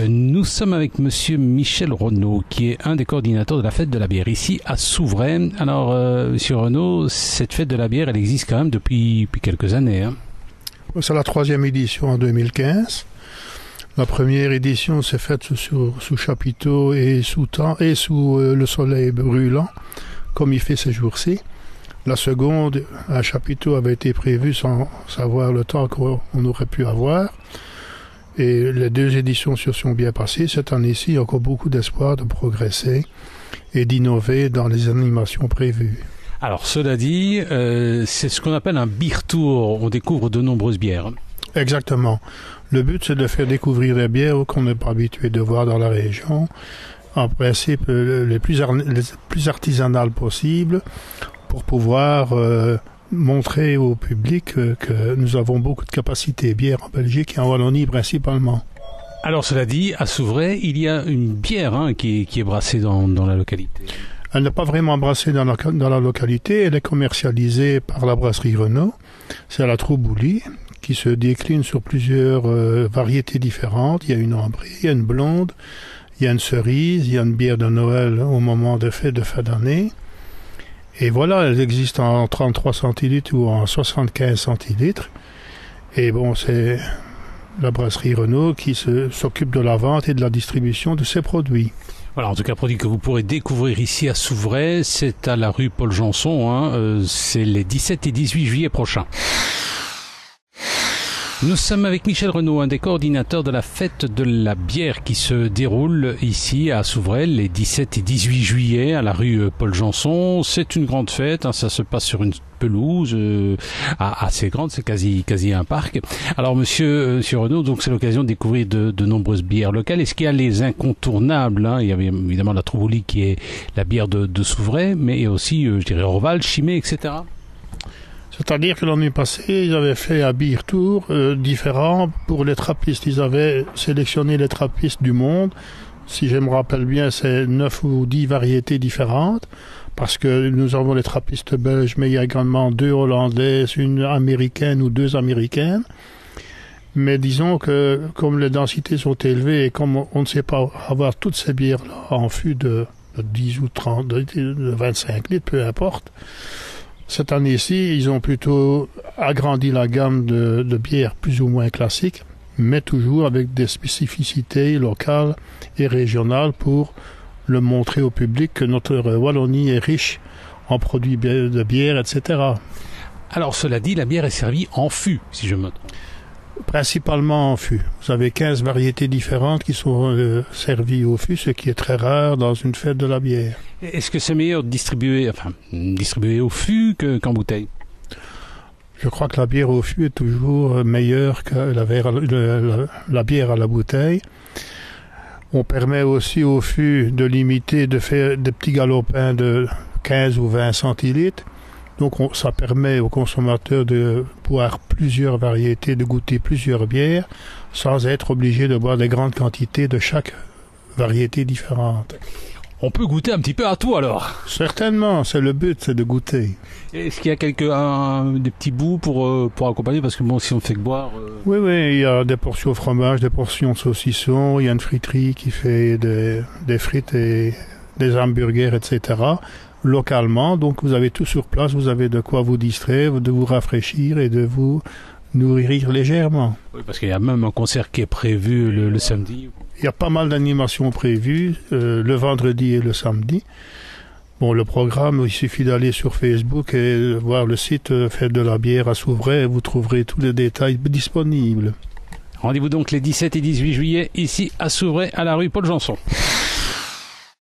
Nous sommes avec monsieur Michel Renaud, qui est un des coordinateurs de la fête de la bière ici à Souvray. Alors, monsieur Renaud, cette fête de la bière, elle existe quand même depuis quelques années. Hein. C'est la 3e édition en 2015. La première édition s'est faite sous chapiteau et sous le soleil brûlant, comme il fait ces jours-ci. La seconde, un chapiteau avait été prévu sans savoir le temps qu'on aurait pu avoir. Et les 2 éditions se sont bien passées. Cette année-ci, il y a encore beaucoup d'espoir de progresser et d'innover dans les animations prévues. Alors, cela dit, c'est ce qu'on appelle un beer tour. On découvre de nombreuses bières. Exactement. Le but, c'est de faire découvrir des bières qu'on n'est pas habitué de voir dans la région. En principe, les plus artisanales possibles pour pouvoir montrer au public que nous avons beaucoup de capacités bière en Belgique et en Wallonie principalement. Alors cela dit, à Souvray, il y a une bière qui est brassée dans la localité. Elle n'est pas vraiment brassée dans la localité, elle est commercialisée par la brasserie Renaud. C'est la Troubouli qui se décline sur plusieurs variétés différentes. Il y a une ambrée, il y a une blonde, il y a une cerise, il y a une bière de Noël au moment de fin d'année. Et voilà, elles existent en 33 centilitres ou en 75 centilitres. Et bon, c'est la brasserie Renaud qui s'occupe de la vente et de la distribution de ces produits. Voilà, en tout cas, produit que vous pourrez découvrir ici à Souvray, c'est à la rue Paul Janson, c'est les 17 et 18 juillet prochains. Nous sommes avec Michel Renaud, un des coordinateurs de la fête de la bière qui se déroule ici à Souvray les 17 et 18 juillet à la rue Paul Janson. C'est une grande fête, ça se passe sur une pelouse assez grande, c'est quasi un parc. Alors monsieur Renaud, donc c'est l'occasion de découvrir de nombreuses bières locales. Est-ce qu'il y a les incontournables, Il y avait évidemment la Troubouli qui est la bière de Souvray, mais il y a aussi, je dirais, Orval, Chimay, etc. C'est-à-dire que l'année passée, ils avaient fait un beer tour différent pour les trappistes. Ils avaient sélectionné les trappistes du monde. Si je me rappelle bien, c'est 9 ou 10 variétés différentes. Parce que nous avons les trappistes belges, mais il y a également 2 hollandaises, une américaine ou 2 américaines. Mais disons que comme les densités sont élevées et comme on ne sait pas avoir toutes ces bières-là en fût de 10 ou 30, de 25 litres, peu importe, cette année-ci, ils ont plutôt agrandi la gamme de bières plus ou moins classiques, mais toujours avec des spécificités locales et régionales pour le montrer au public que notre Wallonie est riche en produits de bière, etc. Alors cela dit, la bière est servie en fût, si je me trompe. Principalement en fût. Vous avez 15 variétés différentes qui sont servies au fût, ce qui est très rare dans une fête de la bière. Est-ce que c'est meilleur de distribuer au fût qu'en bouteille? Je crois que la bière au fût est toujours meilleure que la bière à la bouteille. On permet aussi au fût de limiter, de faire des petits galopins de 15 ou 20 centilitres. Donc ça permet aux consommateurs de boire plusieurs variétés, de goûter plusieurs bières, sans être obligé de boire des grandes quantités de chaque variété différente. On peut goûter un petit peu à tout alors? Certainement, c'est le but, c'est de goûter. Est-ce qu'il y a des petits bouts pour accompagner? Parce que bon, si on fait que boire... Oui, il y a des portions fromage, des portions de saucisson, il y a une friterie qui fait des frites et des hamburgers, etc., localement. Donc vous avez tout sur place, vous avez de quoi vous distraire, de vous rafraîchir et de vous nourrir légèrement. Oui, parce qu'il y a même un concert qui est prévu le samedi. Il y a pas mal d'animations prévues le vendredi et le samedi. Bon, le programme, il suffit d'aller sur Facebook et voir le site Fête de la bière à Souvray et vous trouverez tous les détails disponibles. Rendez-vous donc les 17 et 18 juillet ici à Souvray à la rue Paul Janson.